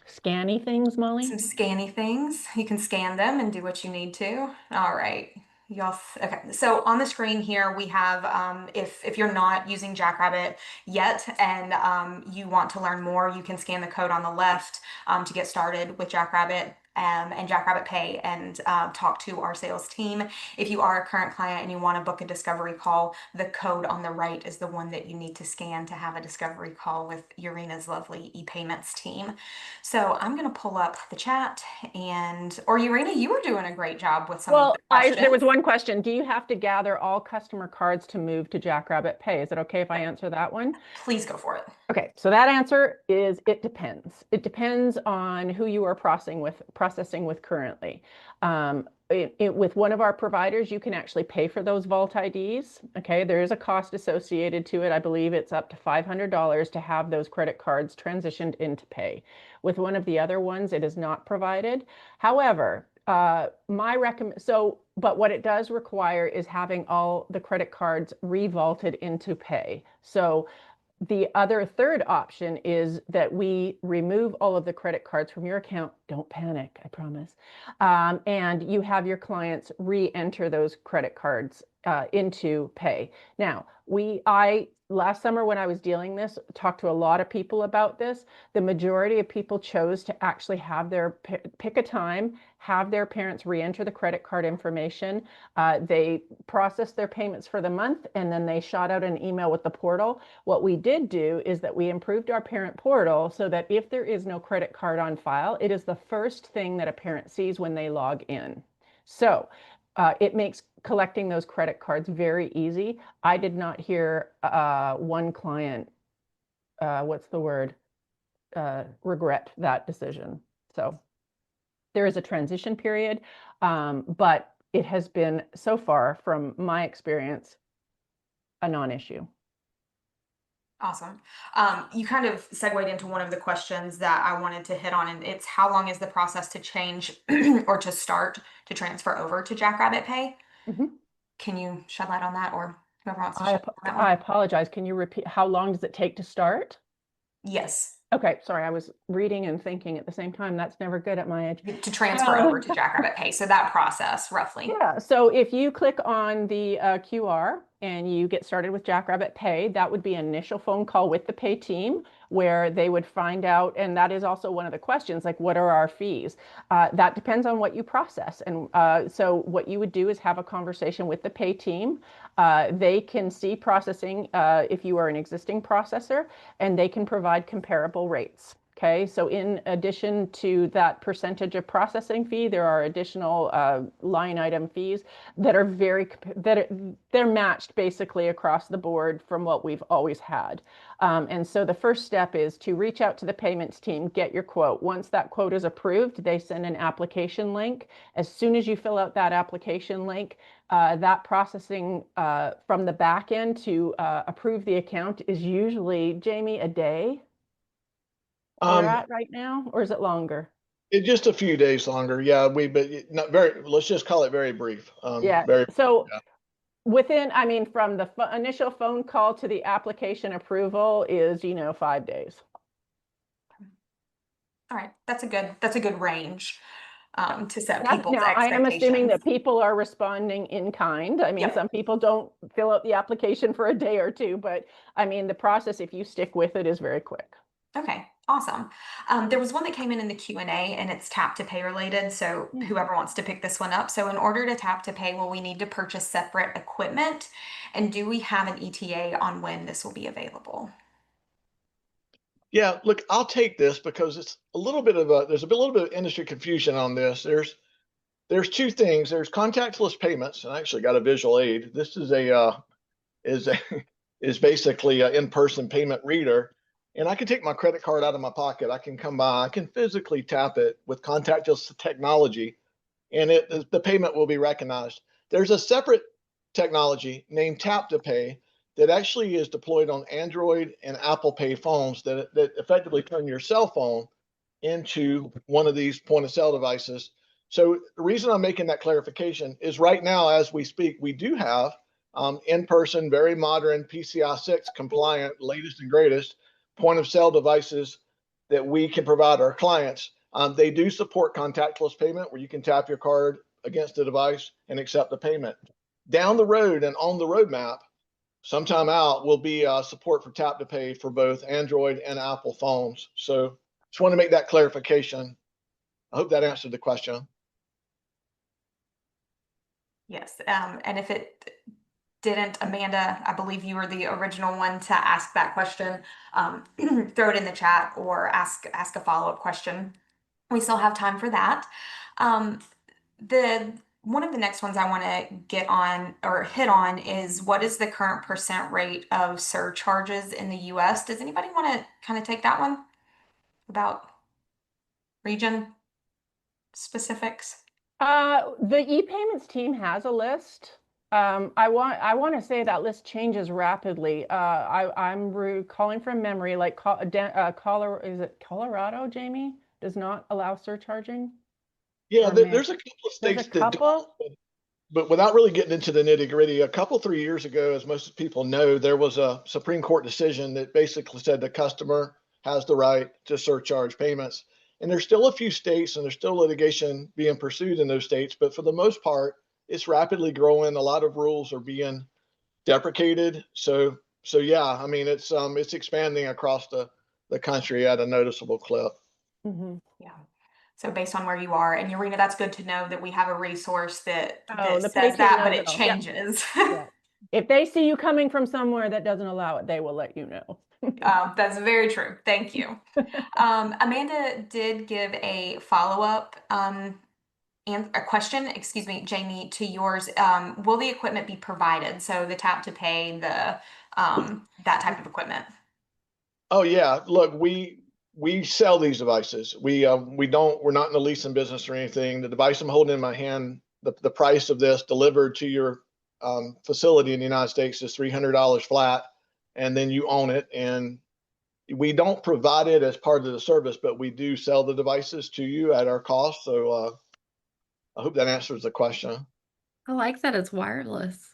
B: Scanny things, Molly?
A: Some scanny things. You can scan them and do what you need to. All right. Y'all, okay. So on the screen here, we have, if you're not using Jackrabbit yet and you want to learn more, you can scan the code on the left to get started with Jackrabbit and Jackrabbit Pay and talk to our sales team. If you are a current client and you want to book a discovery call, the code on the right is the one that you need to scan to have a discovery call with Jorina's lovely ePayments team. So I'm going to pull up the chat or Jorina, you were doing a great job with some of the questions.
B: There was one question. Do you have to gather all customer cards to move to Jackrabbit Pay? Is it okay if I answer that one?
A: Please go for it.
B: Okay, so that answer is it depends. It depends on who you are processing with currently. With one of our providers, you can actually pay for those vault IDs. Okay, there is a cost associated to it. I believe it's up to $500 to have those credit cards transitioned into Pay. With one of the other ones, it is not provided. However, but what it does require is having all the credit cards revaulted into Pay. So the other third option is that we remove all of the credit cards from your account. Don't panic, I promise. And you have your clients re-enter those credit cards into Pay. Now, last summer when I was dealing this, talked to a lot of people about this. The majority of people chose to actually have pick a time, have their parents re-enter the credit card information. They processed their payments for the month, and then they shot out an email with the portal. What we did do is that we improved our parent portal so that if there is no credit card on file, it is the first thing that a parent sees when they log in. So it makes collecting those credit cards very easy. I did not hear one client, regret that decision. So there is a transition period, but it has been, so far, from my experience, a non-issue.
A: Awesome. You kind of segued into one of the questions that I wanted to hit on, and it's how long is the process to change or to start to transfer over to Jackrabbit Pay? Can you shed light on that, or whoever wants to shed light on that one?
B: I apologize. Can you repeat? How long does it take to start?
A: Yes.
B: Okay, sorry, I was reading and thinking at the same time. That's never good at my age.
A: To transfer over to Jackrabbit Pay. So that process, roughly.
B: Yeah, so if you click on the QR and you get started with Jackrabbit Pay, that would be an initial phone call with the Pay team where they would find out, and that is also one of the questions, like what are our fees? That depends on what you process. And so what you would do is have a conversation with the Pay team. They can see processing if you are an existing processor, and they can provide comparable rates. Okay, so in addition to that percentage of processing fee, there are additional line item fees that are they're matched basically across the board from what we've always had. And so the first step is to reach out to the payments team, get your quote. Once that quote is approved, they send an application link. As soon as you fill out that application link, that processing from the back end to approve the account is usually, Jamey, a day. We're at right now, or is it longer?
D: It's just a few days longer. Yeah, but not very, let's just call it very brief.
B: Yeah. From the initial phone call to the application approval is, 5 days.
A: All right. That's a good range to set people's
B: Now,
A: expectations.
B: I am assuming that people are responding in kind. Some people don't fill out the application for a day or two, but the process, if you stick with it, is very quick.
A: Okay, awesome. There was one that came in the Q&A, and it's tap to pay related. So whoever wants to pick this one up. So in order to tap to pay, will we need to purchase separate equipment? And do we have an ETA on when this will be available?
D: Yeah, look, I'll take this because it's a little bit of there's a little bit of industry confusion on this. There's two things. There's contactless payments, and I actually got a visual aid. This is is basically an in-person payment reader. And I can take my credit card out of my pocket. I can come by, I can physically tap it with contactless technology, and the payment will be recognized. There's a separate technology named Tap to Pay that actually is deployed on Android and Apple Pay phones that effectively turn your cell phone into one of these point of sale devices. So the reason I'm making that clarification is right now, as we speak, we do have in-person, very modern PCI 6 compliant, latest and greatest point of sale devices that we can provide our clients. They do support contactless payment where you can tap your card against the device and accept the payment. Down the road and on the roadmap, sometime out will be support for tap to pay for both Android and Apple phones. So just want to make that clarification. I hope that answered the question.
A: Yes, and if it didn't, Amanda, I believe you were the original one to ask that question. Throw it in the chat or ask a follow-up question. We still have time for that. One of the next ones I want to get on or hit on is what is the current percent rate of surcharges in the US? Does anybody want to kind of take that one about region specifics?
B: The ePayments team has a list. I want to say that list changes rapidly. I'm recalling from memory, like Colorado, is it Colorado, Jamey, does not allow surcharging?
D: Yeah,
B: Or
D: there's a couple of
B: There's a
D: states that do,
B: couple?
D: but without really getting into the nitty gritty, a couple, 3 years ago, as most people know, there was a Supreme Court decision that basically said the customer has the right to surcharge payments. And there's still a few states and there's still litigation being pursued in those states, but for the most part, it's rapidly growing. A lot of rules are being deprecated. So yeah, I mean, it's expanding across the country at a noticeable clip.
B: Mm-hmm.
A: Yeah. So based on where you are, and Jorine, that's good to know that we have a resource that
B: Oh, the
A: says
B: pay
A: that,
B: team
A: but
B: knows
A: it
B: it all. Yep.
A: changes.
B: Yeah. If they see you coming from somewhere that doesn't allow it, they will let you know.
A: That's very true. Thank you. Amanda did give a follow-up and a question, excuse me, Jamey, to yours. Will the equipment be provided? So the tap to pay, the that type of equipment.
D: Oh yeah, look, we sell these devices. We're not in the leasing business or anything. The device I'm holding in my hand, the price of this delivered to your facility in the United States is $300 flat, and then you own it. And we don't provide it as part of the service, but we do sell the devices to you at our cost. So I hope that answers the question.
C: I like that it's wireless.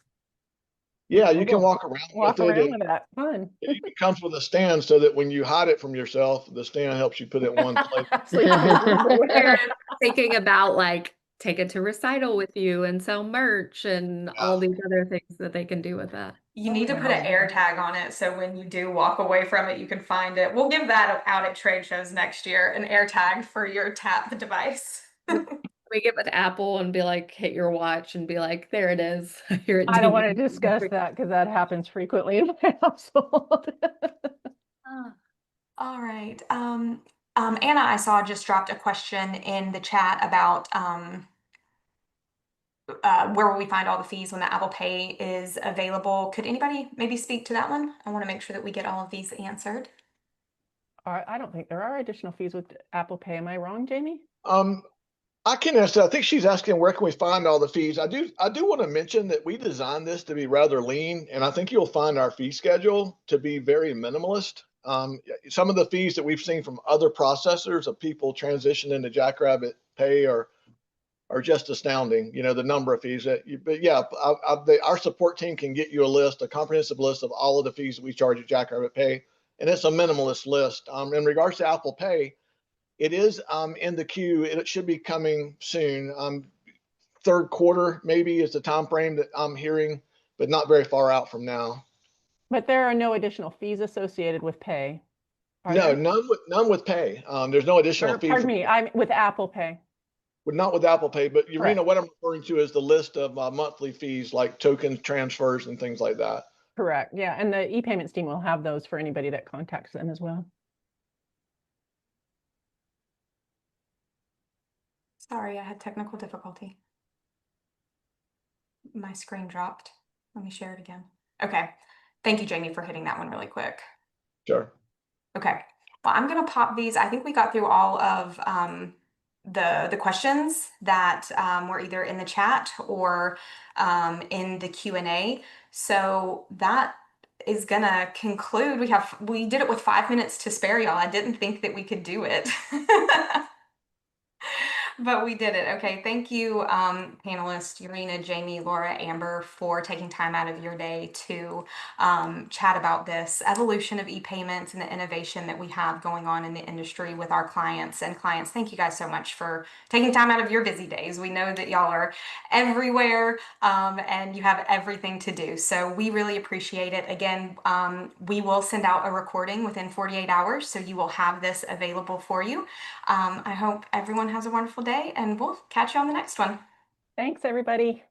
D: Yeah, you can
B: Cool.
D: walk around
B: Walk
D: with it.
B: around with that. Fun.
D: It comes with a stand so that when you hide it from yourself, the stand helps you put it in one place.
B: So you can remember where.
C: Thinking about like take it to recital with you and sell merch and all these other things that they can do with that.
A: You
B: Oh,
A: need to put an air tag on it so when you do walk away from it, you can find it. We'll give that out at trade shows next year, an air tag for your tap device.
C: We get with Apple and be like, hit your watch and be like, there it is. Here it
B: I don't want to discuss that because that happens frequently in my household.
A: All right. Anna, I saw just dropped a question in the chat about where will we find all the fees when the Apple Pay is available? Could anybody maybe speak to that one? I want to make sure that we get all of these answered.
B: I don't think there are additional fees with Apple Pay. Am I wrong, Jamey?
D: I can answer. I think she's asking where can we find all the fees. I do want to mention that we designed this to be rather lean, and I think you'll find our fee schedule to be very minimalist. Some of the fees that we've seen from other processors of people transitioning into Jackrabbit Pay are just astounding. You know, the number of fees but yeah, our support team can get you a comprehensive list of all of the fees that we charge at Jackrabbit Pay, and it's a minimalist list. In regards to Apple Pay, it is in the queue. It should be coming soon. Third quarter maybe is the time frame that I'm hearing, but not very far out from now.
B: But there are no additional fees associated with Pay.
D: No, none with Pay. There's no additional fee.
B: Pardon me, I'm with Apple Pay.
D: Not with Apple Pay, but
B: Correct.
D: Jorine, what I'm referring to is the list of monthly fees like tokens, transfers, and things like that.
B: Correct. Yeah, and the ePayments team will have those for anybody that contacts them as well.
A: Sorry, I had technical difficulty. My screen dropped. Let me share it again. Okay. Thank you, Jamey, for hitting that one really quick.
D: Sure.
A: Okay. Well, I'm going to pop these. I think we got through all of the questions that were either in the chat or in the Q&A. So that is gonna conclude. We did it with 5 minutes to spare, y'all. I didn't think that we could do it. But we did it. Okay. Thank you, panelists, Jorine, Jamey, Laura, Amber, for taking time out of your day to chat about this evolution of e-payments and the innovation that we have going on in the industry with our clients and clients. Thank you guys so much for taking time out of your busy days. We know that y'all are everywhere and you have everything to do. So we really appreciate it. Again, we will send out a recording within 48 hours, so you will have this available for you. I hope everyone has a wonderful day, and we'll catch you on the next one.
B: Thanks, everybody.